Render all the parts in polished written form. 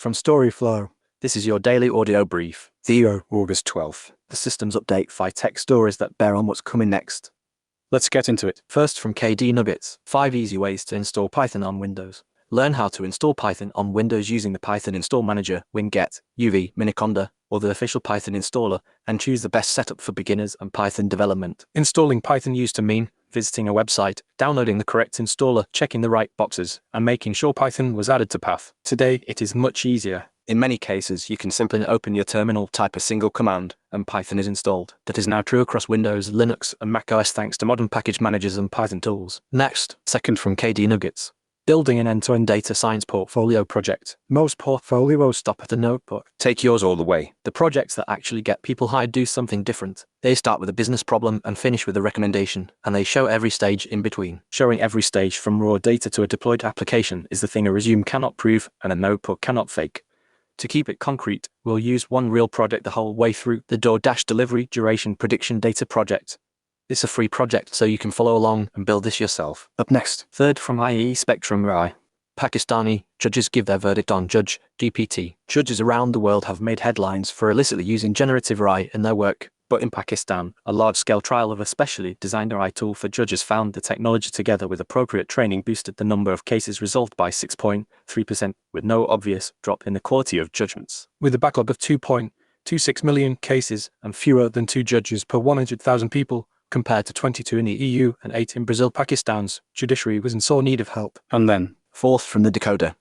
From storyflo, this is your daily audio brief. Theo, August 12th. The systems update 5 tech stories that bear on what's coming next. Let's get into it. First, from KD Nuggets, 5 easy ways to install Python on Windows. Learn how to install Python on Windows using the Python Install Manager, Winget, UV, Miniconda, or the official Python installer, and choose the best setup for beginners and Python development. Installing Python used to mean visiting a website, downloading the correct installer, checking the right boxes, and making sure Python was added to path. Today, it is much easier. In many cases, you can simply open your terminal, type a single command, and Python is installed. That is now true across Windows, Linux, and macOS thanks to modern package managers and Python tools. Next, second from KD Nuggets. Building an end-to-end data science portfolio project. Most portfolios stop at a notebook. Take yours all the way. The projects that actually get people hired do something different. They start with a business problem and finish with a recommendation, and they show every stage in between. Showing every stage from raw data to a deployed application is the thing a resume cannot prove and a notebook cannot fake. To keep it concrete, we'll use one real project the whole way through, the DoorDash Delivery Duration Prediction Data Project. It's a free project, so you can follow along and build this yourself. Up next, third from IE Spectrum AI. Pakistani judges give their verdict on Judge GPT. Judges around the world have made headlines for illicitly using generative AI in their work. But in Pakistan, a large-scale trial of a specially designed AI tool for judges found the technology together with appropriate training boosted the number of cases resolved by 6.3%, with no obvious drop in the quality of judgments. With a backlog of 2.26 million cases and fewer than 2 judges per 100,000 people, compared to 22 in the EU and 8 in Brazil, Pakistan's judiciary was in sore need of help. And then, fourth from the decoder.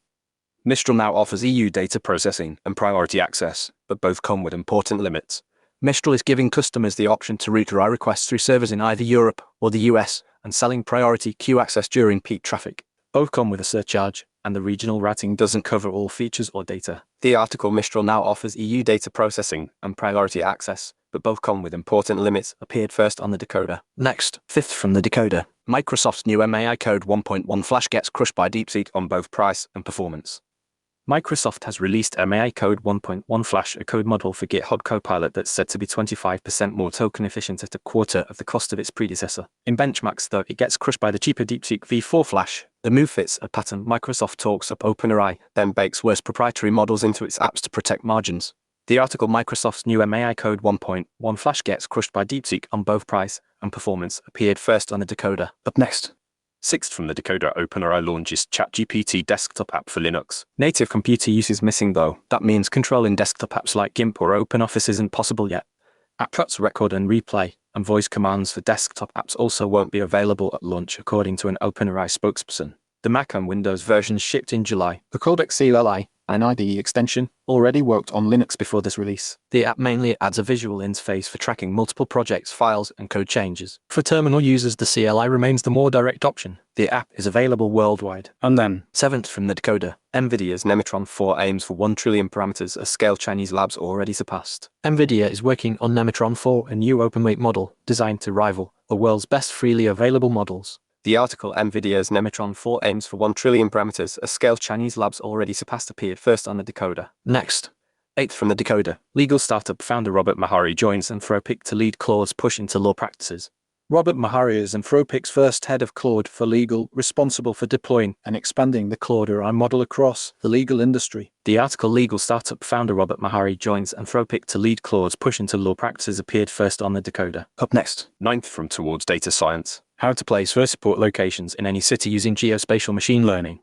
Mistral now offers EU data processing and priority access, but both come with important limits. Mistral is giving customers the option to route AI requests through servers in either Europe or the US and selling priority queue access during peak traffic. Both come with a surcharge, and the regional routing doesn't cover all features or data. The article Mistral now offers EU data processing and priority access, but both come with important limits, appeared first on the decoder. Next, fifth from the decoder. Microsoft's new MAI Code 1.1 Flash gets crushed by DeepSeek on both price and performance. Microsoft has released MAI Code 1.1 Flash, a code model for GitHub Copilot that's said to be 25% more token efficient at a quarter of the cost of its predecessor. In benchmarks, though, it gets crushed by the cheaper DeepSeek V4 Flash. The move fits a pattern Microsoft talks up OpenAI, then bakes worse proprietary models into its apps to protect margins. The article Microsoft's new MAI Code 1.1 Flash gets crushed by DeepSeek on both price and performance appeared first on the decoder. Up next. Sixth from the decoder, OpenAI launches ChatGPT desktop app for Linux. Native computer use is missing though. That means controlling desktop apps like GIMP or OpenOffice isn't possible yet. Apps record and replay and voice commands for desktop apps also won't be available at launch, according to an OpenAI spokesperson. The Mac and Windows versions shipped in July. The Codex CLI, an IDE extension, already worked on Linux before this release. The app mainly adds a visual interface for tracking multiple projects, files, and code changes. For terminal users, the CLI remains the more direct option. The app is available worldwide. And then, seventh from the decoder. NVIDIA's Nematron 4 aims for 1 trillion parameters, a scale Chinese labs already surpassed. NVIDIA is working on Nematron 4, a new open-weight model designed to rival the world's best freely available models. The article NVIDIA's Nematron 4 aims for 1 trillion parameters, a scale Chinese labs already surpassed appeared first on the decoder. Next, eighth from the decoder. Legal startup founder Robert Mahari joins Anthropic to lead Claude's push into law practices. Robert Mahari is Anthropic's first head of Claude for legal, responsible for deploying and expanding the Claude AI model across the legal industry. The article Legal startup founder Robert Mahari joins Anthropic to lead Claude's push into law practices appeared first on the decoder. Up next, ninth from Towards Data Science. How to place vertiport locations in any city using geospatial machine learning.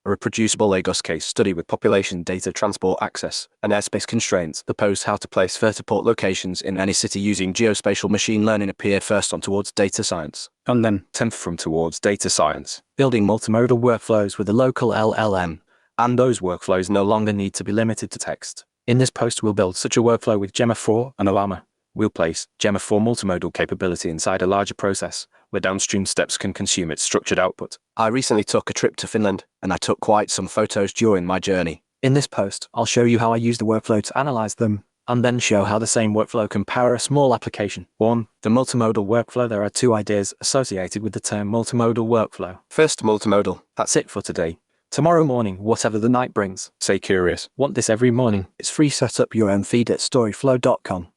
A reproducible Lagos case study with population data transport access and airspace constraints. The post How to place vertiport locations in any city using geospatial machine learning appeared first on Towards Data Science. And then, 10th from Towards Data Science. Building multimodal workflows with a local LLM. And those workflows no longer need to be limited to text. In this post, we'll build such a workflow with Gemma 4 and Llama. We'll place Gemma 4 multimodal capability inside a larger process, where downstream steps can consume its structured output. I recently took a trip to Finland, and I took quite some photos during my journey. In this post, I'll show you how I use the workflow to analyze them, and then show how the same workflow can power a small application. 1. The multimodal workflow. There are 2 ideas associated with the term multimodal workflow. First, multimodal. That's it for today. Tomorrow morning, whatever the night brings. Stay curious. Want this every morning? It's free. Set up your own feed at storyflo.com.